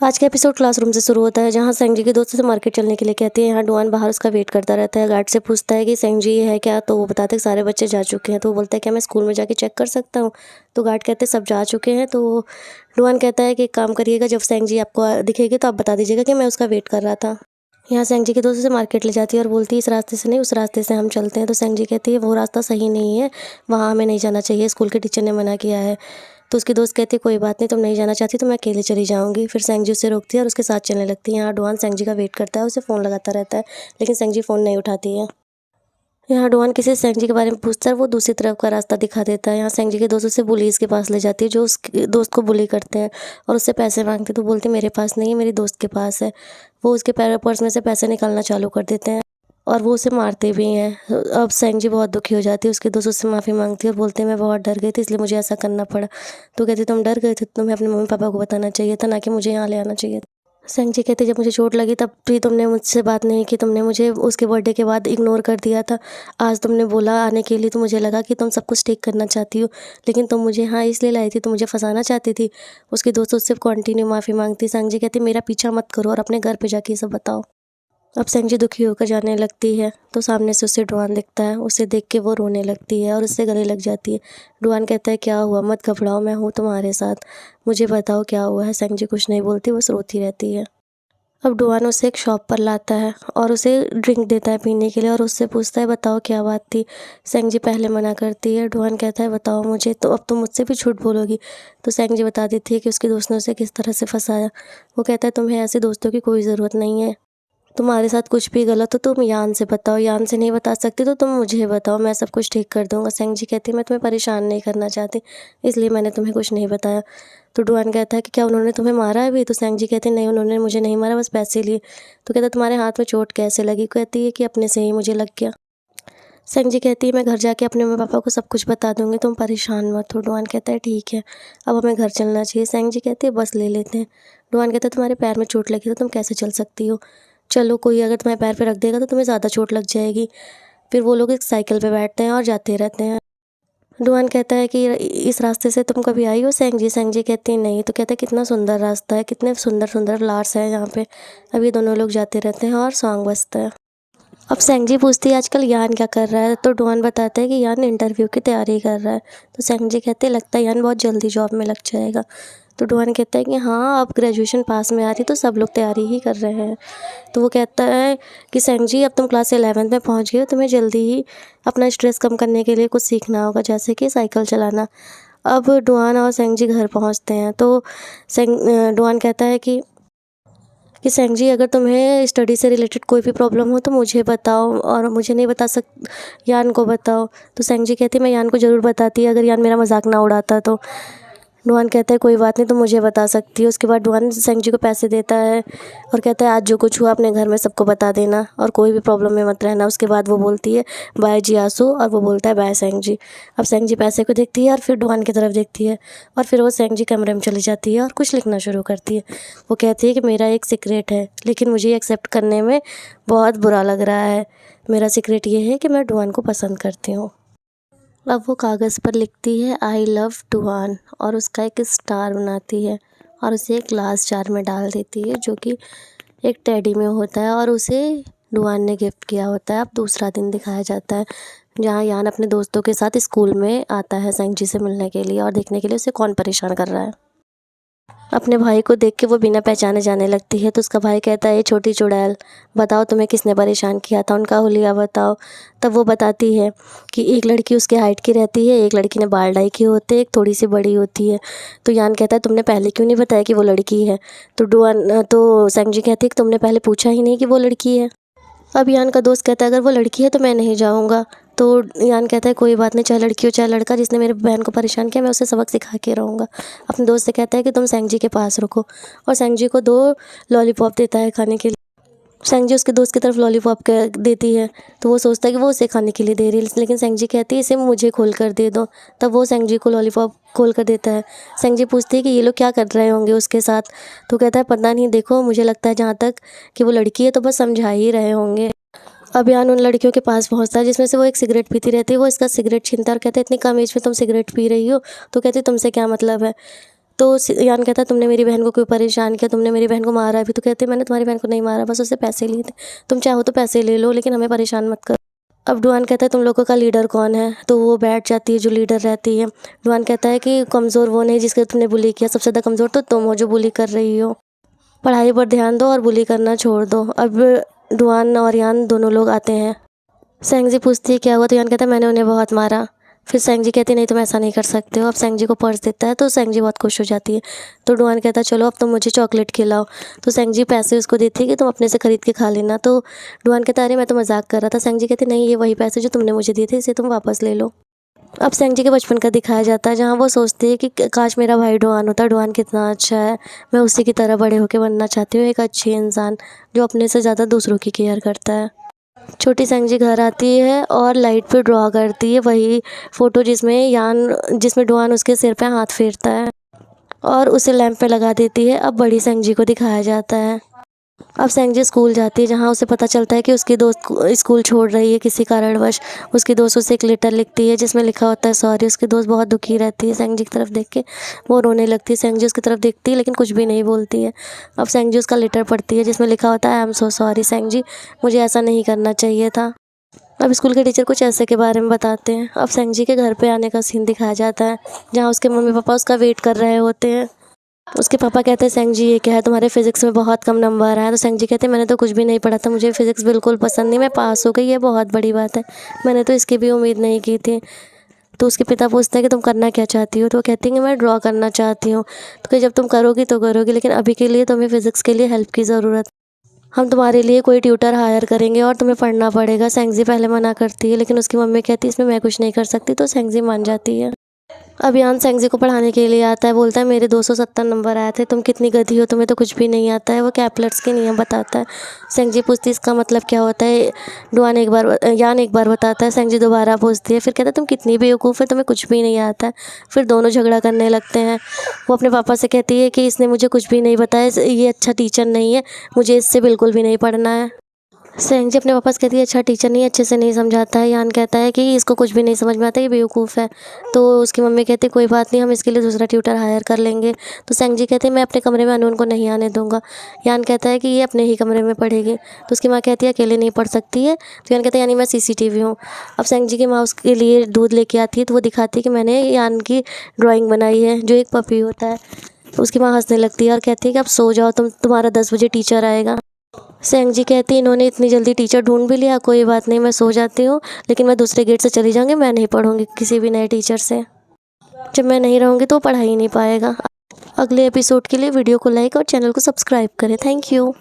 आज का episode classroom से शुरू होता है, जहाँ सेंजी के दोस्त से मार्केट चलने के लिए कहती है। यहाँ डुआन बाहर उसका वेट करता रहता है। गार्ड से पूछता है कि सेंजी ये है क्या, तो वो बताते हैं कि सारे बच्चे जा चुके हैं। तो वो बोलता है क्या मैं स्कूल में जाके चेक कर सकता हूँ। तो गार्ड कहते हैं सब जा चुके हैं। तो डुआन कहता है कि एक काम करिएगा, जब सेंजी आपको दिखेगी तो आप बता दीजिएगा कि मैं उसका वेट कर रहा था। यहाँ सेंजी के दोस्त उसे मार्केट ले जाती है और बोलती है इस रास्ते से नहीं, उस रास्ते से हम चलते हैं। तो सेंजी कहती है वो रास्ता सही नहीं है, वहाँ हमें नहीं जाना चाहिए, स्कूल के टीचर ने मना किया है। तो उसकी दोस्त कहती है कोई बात नहीं, तुम नहीं जाना चाहती तो मैं अकेले चली जाऊंगी। फिर सेंजी उसे रोकती है और उसके साथ चलने लगती है। यहाँ डुआन सेंजी का वेट करता है, उसे फ़ोन लगाता रहता है, लेकिन सेंजी फ़ोन नहीं उठाती है। यहाँ डुआन किसी सेंजी के बारे में पूछता है, वो दूसरी तरफ का रास्ता दिखा देता है। यहाँ सेंजी के दोस्त उसे पुलिस के पास ले जाती है, जो उसके दोस्त को बुली करते हैं और उससे पैसे मांगते हैं। तो बोलती मेरे पास नहीं है, मेरे दोस्त के पास है। वो उसके पर्स में से पैसे निकालना चालू कर देते हैं और वो उसे मारते भी हैं। अब सेंजी बहुत दुखी हो जाती है, उसके दोस्त उससे माफ़ी मांगती है और बोलते हैं मैं बहुत डर गई थी, इसलिए मुझे ऐसा करना पड़ा। तो कहती तुम डर गए थे तो तुम्हें अपने मम्मी पापा को बताना चाहिए था, ना कि मुझे यहाँ ले आना चाहिए था। सेंजी कहती जब मुझे चोट लगी तब भी तुमने मुझसे बात नहीं की, तुमने मुझे उसके बर्थडे के बाद इग्नोर कर दिया था। आज तुमने बोला आने के लिए तो मुझे लगा कि तुम सब कुछ ठीक करना चाहती हो, लेकिन तुम मुझे हाँ इसलिए लाई थी, तुम मुझे फंसाना चाहती थी। उसके दोस्त उससे कंटिन्यू माफ़ी मांगती। सेंजी कहती मेरा पीछा मत करो और अपने घर पे जाके ये सब बताओ। अब सेंजी दुखी होकर जाने लगती है तो सामने से उसे डुआन दिखता है। उसे देख के वो रोने लगती है और उससे गले लग जाती है। डुआन कहता है क्या हुआ, मत घबराओ, मैं हूँ तुम्हारे साथ, मुझे बताओ क्या हुआ है। सेंजी कुछ नहीं बोलती, बस रोती रहती है। अब डुआन उसे एक शॉप पर लाता है और उसे ड्रिंक देता है पीने के लिए और उससे पूछता है बताओ क्या बात थी। सेंजी पहले मना करती है। डुआन कहता है बताओ मुझे, तो अब तुम मुझसे भी झूठ बोलोगी। तो सेंजी बता देती है कि उसके दोस्त ने उसे किस तरह से फंसाया। वो कहता है तुम्हें ऐसे दोस्तों की कोई ज़रूरत नहीं है, तुम्हारे साथ कुछ भी गलत हो तुम यान से बताओ, यान से नहीं बता सकती तो तुम मुझे बताओ, मैं सब कुछ ठीक कर दूंगा। सेंजी कहती है मैं तुम्हें परेशान नहीं करना चाहती, इसलिए मैंने तुम्हें कुछ नहीं बताया। तो डुआन कहता है कि क्या उन्होंने तुम्हें मारा है भी। तो सेंजी कहती है नहीं, उन्होंने मुझे नहीं मारा, बस पैसे लिए। तो कहता है तुम्हारे हाथ में चोट कैसे लगी। कहती है कि अपने से ही मुझे लग गया। सेंजी कहती है मैं घर जाके अपने मम्मी पापा को सब कुछ बता दूंगी, तुम परेशान मत हो। डुआन कहता है ठीक है, अब हमें घर चलना चाहिए। सेंजी कहती है बस ले लेते हैं। डुआन कहता है तुम्हारे पैर में चोट लगी तो तुम कैसे चल सकती हो, चलो कोई अगर तुम्हारे पैर पे रख देगा तो तुम्हें ज़्यादा चोट लग जाएगी। फिर वो लोग एक साइकिल पे बैठते हैं और जाते रहते हैं। डुआन कहता है कि इस रास्ते से तुम कभी आई हो सेंजी। सेंजी कहती है नहीं। तो कहता है कितना सुंदर रास्ता है, कितने सुंदर सुंदर फ्लावर्स हैं यहाँ पे। अब ये दोनों लोग जाते रहते हैं और सॉन्ग बजता है। अब सेंजी पूछती है आजकल यान क्या कर रहा है। तो डुआन बताता है कि यान इंटरव्यू की तैयारी कर रहा है। तो सेंजी कहते हैं लगता है यान बहुत जल्दी जॉब में लग जाएगा। तो डुआन कहता है कि हाँ अब ग्रेजुएशन पास में आ रही तो सब लोग तैयारी ही कर रहे हैं। तो वो कहता है कि सेंजी अब तुम क्लास 11th में पहुंच गई हो, तुम्हें जल्दी ही अपना स्ट्रेस कम करने के लिए कुछ सीखना होगा, जैसे कि साइकिल चलाना। अब डुआन और सेंजी घर पहुंचते हैं तो डुआन कहता है कि सेंजी अगर तुम्हें स्टडी से रिलेटेड कोई भी प्रॉब्लम हो तो मुझे बताओ और मुझे नहीं बता यान को बताओ। तो सेंजी कहती मैं यान को ज़रूर बताती अगर यान मेरा मजाक ना उड़ाता तो। डुआन कहता है कोई बात नहीं, तुम मुझे बता सकती हो। उसके बाद डुआन सेंजी को पैसे देता है और कहता है आज जो कुछ हुआ अपने घर में सबको बता देना और कोई भी प्रॉब्लम में मत रहना। उसके बाद वो बोलती है बाय जियासू और वो बोलता है बाय सेंजी। अब सेंजी पैसे को देखती है और फिर डुआन की तरफ देखती है और फिर वो सेंजी कमरे में चली जाती है और कुछ लिखना शुरू करती है। वो कहती है कि मेरा एक सीक्रेट है, लेकिन मुझे एक्सेप्ट करने में बहुत बुरा लग रहा है। मेरा सीक्रेट ये है कि मैं डुआन को पसंद करती हूँ। अब वो कागज़ पर लिखती है आई लव डुआन और उसका एक स्टार बनाती है और उसे एक ग्लास जार में डाल देती है, जो कि एक टेडी में होता है और उसे डुआन ने गिफ्ट किया होता है। अब दूसरा दिन दिखाया जाता है जहाँ यान अपने दोस्तों के साथ स्कूल में आता है सेंजी से मिलने के लिए और देखने के लिए उसे कौन परेशान कर रहा है। अपने भाई को देख के वो बिना पहचाने जाने लगती है। तो उसका भाई कहता है ये छोटी चुड़ैल, बताओ तुम्हें किसने परेशान किया था, उनका हुलिया बताओ। तब वो बताती है कि एक लड़की उसके हाइट की रहती है, एक लड़की ने बाल डाई किए होते हैं, एक थोड़ी सी बड़ी होती है। तो यान कहता है तुमने पहले क्यों नहीं बताया कि वो लड़की है। तो सेंजी कहती है कि तुमने पहले पूछा ही नहीं कि वो लड़की है। अब यान का दोस्त कहता है अगर वो लड़की है तो मैं नहीं जाऊँगा। तो यान कहता है कोई बात नहीं, चाहे लड़की हो चाहे लड़का, जिसने मेरे बहन को परेशान किया मैं उसे सबक सिखा के रहूँगा। अपने दोस्त से कहता है कि तुम सेंजी के पास रुको और सेंजी को 2 लॉलीपॉप देता है खाने के लिए। सेंजी उसके दोस्त की तरफ लॉलीपॉप देती है तो वो सोचता है कि वो उसे खाने के लिए दे रही है, लेकिन सेंजी कहती है इसे मुझे खोल कर दे दो। तब वो सेंजी को लॉलीपॉप खोल कर देता है। सेंजी पूछती है कि ये लोग क्या कर रहे होंगे उसके साथ। तो कहता है पता नहीं, देखो मुझे लगता है जहाँ तक कि वो लड़की है तो बस समझा ही रहे होंगे। अब यान उन लड़कियों के पास पहुंचता है जिसमें से वो एक सिगरेट पीती रहती है। वो इसका सिगरेट छीनता है और कहता है इतनी कम एज में तुम सिगरेट पी रही हो। तो कहती तुमसे क्या मतलब है। तो यान कहता है तुमने मेरी बहन को क्यों परेशान किया, तुमने मेरी बहन को मारा भी। तो कहते मैंने तुम्हारी बहन को नहीं मारा, बस उससे पैसे लिए थे, तुम चाहो तो पैसे ले लो लेकिन हमें परेशान मत करो। अब डुआन कहता है तुम लोगों का लीडर कौन है। तो वो बैठ जाती है जो लीडर रहती है। डुआन कहता है कि कमज़ोर वो नहीं जिसके तुमने बुली किया, सबसे ज़्यादा कमज़ोर तो तुम हो जो बुली कर रही हो। पढ़ाई पर ध्यान दो और बुली करना छोड़ दो। अब डुआन और यान दोनों लोग आते हैं। सेंगजी पूछती है क्या हुआ। तो यान कहता है मैंने उन्हें बहुत मारा। फिर सेंगजी कहती नहीं तुम ऐसा नहीं कर सकते हो। अब सेंगजी को पर्स देता है तो सेंगजी बहुत खुश हो जाती है। तो डुआन कहता है चलो अब तुम मुझे चॉकलेट खिलाओ। तो सेंगजी पैसे उसको देती है कि तुम अपने से खरीद के खा लेना। तो डुआन कहता है अरे मैं तो मजाक कर रहा था। सेंगजी कहती नहीं ये वही पैसे जो तुमने मुझे दिए थे, इसे तुम वापस ले लो। अब सेंगजी के बचपन का दिखाया जाता है जहाँ वो सोचती है कि काश मेरा भाई डुआन होता, डुआन कितना अच्छा है, मैं उसी की तरह बड़े होकर बनना चाहती हूँ, एक अच्छी इंसान जो अपने से ज़्यादा दूसरों की केयर करता है। छोटी सेंगजी घर आती है और लाइट पे ड्रॉ करती है वही फ़ोटो जिसमें डुआन उसके सिर पे हाथ फेरता है और उसे लैंप पे लगा देती है। अब बड़ी सेंगजी को दिखाया जाता है। अब सेंगजी स्कूल जाती है जहाँ उसे पता चलता है कि उसकी दोस्त स्कूल छोड़ रही है किसी कारणवश। उसकी दोस्त उसे एक लेटर लिखती है जिसमें लिखा होता है सॉरी। उसकी दोस्त बहुत दुखी रहती है सेंगजी की तरफ देख के, वो रोने लगती है। सेंगजी उसकी तरफ देखती है लेकिन कुछ भी नहीं बोलती है। अब सेंगजी उसका लेटर पढ़ती है जिसमें लिखा होता है आई एम सो सॉरी सेंगजी, मुझे ऐसा नहीं करना चाहिए था। अब स्कूल के टीचर कुछ ऐसे के बारे में बताते हैं। अब सेंगजी के घर पे आने का सीन दिखाया जाता है जहाँ उसके मम्मी पापा उसका वेट कर रहे होते हैं। उसके पापा कहते हैं सेंगजी ये क्या है, तुम्हारे फिजिक्स में बहुत कम नंबर आए। तो सेंगजी कहते हैं मैंने तो कुछ भी नहीं पढ़ा था, मुझे फिजिक्स बिल्कुल पसंद नहीं, मैं पास हो गई, ये बहुत बड़ी बात है, मैंने तो इसकी भी उम्मीद नहीं की थी। तो उसके पिता पूछते हैं कि तुम करना क्या चाहती हो। तो वो कहती हैं कि मैं ड्रॉ करना चाहती हूँ। तो कि जब तुम करोगी तो करोगी, लेकिन अभी के लिए तुम्हें फिजिक्स के लिए हेल्प की ज़रूरत, हम तुम्हारे लिए कोई ट्यूटर हायर करेंगे और तुम्हें पढ़ना पड़ेगा। सेंगजी पहले मना करती है लेकिन उसकी मम्मी कहती है इसमें मैं कुछ नहीं कर सकती। तो सेंगजी मान जाती है। अभियान सेंगजी को पढ़ाने के लिए आता है, बोलता है मेरे 270 नंबर आए थे, तुम कितनी गधी हो, तुम्हें तो कुछ भी नहीं आता है। वो कैपलर्स के नियम बताता है। सेंगजी पूछती है इसका मतलब क्या होता है। यान एक बार बताता है, सेंगजी दोबारा पूछती है, फिर कहता है तुम कितनी बेवकूफ़ है, तुम्हें कुछ भी नहीं आता है। फिर दोनों झगड़ा करने लगते हैं। वो अपने पापा से कहती है कि इसने मुझे कुछ भी नहीं बताया, ये अच्छा टीचर नहीं है, मुझे इससे बिल्कुल भी नहीं पढ़ना है। सेंगजी अपने वापस कहती है अच्छा टीचर नहीं, अच्छे से नहीं समझाता है। यान कहता है कि इसको कुछ भी नहीं समझ में आता, ये बेवकूफ़ है। तो उसकी मम्मी कहती है कोई बात नहीं, हम इसके लिए दूसरा ट्यूटर हायर कर लेंगे। तो सेंगजी कहते हैं मैं अपने कमरे में अनून को नहीं आने दूंगा। यान कहता है कि ये अपने ही कमरे में पढ़ेगी। तो उसकी माँ कहती है अकेले नहीं पढ़ सकती है। तो यान कहता है यानी मैं सीसीटीवी हूँ। अब सेंगजी की माँ उसके लिए दूध लेके आती है तो वो दिखाती है कि मैंने यान की ड्राइंग बनाई है जो एक पपी होता है। तो उसकी माँ हंसने लगती है और कहती है कि अब सो जाओ, तुम्हारा 10 बजे टीचर आएगा। सेंगजी कहती इन्होंने इतनी जल्दी टीचर ढूंढ भी लिया, कोई बात नहीं, मैं सो जाती हूँ, लेकिन मैं दूसरे गेट से चली जाऊँगी, मैं नहीं पढ़ूंगी किसी भी नए टीचर से। जब मैं नहीं रहूँगी तो वो पढ़ा ही नहीं पाएगा। अगले एपिसोड के लिए वीडियो को लाइक और चैनल को सब्सक्राइब करें। Thank you.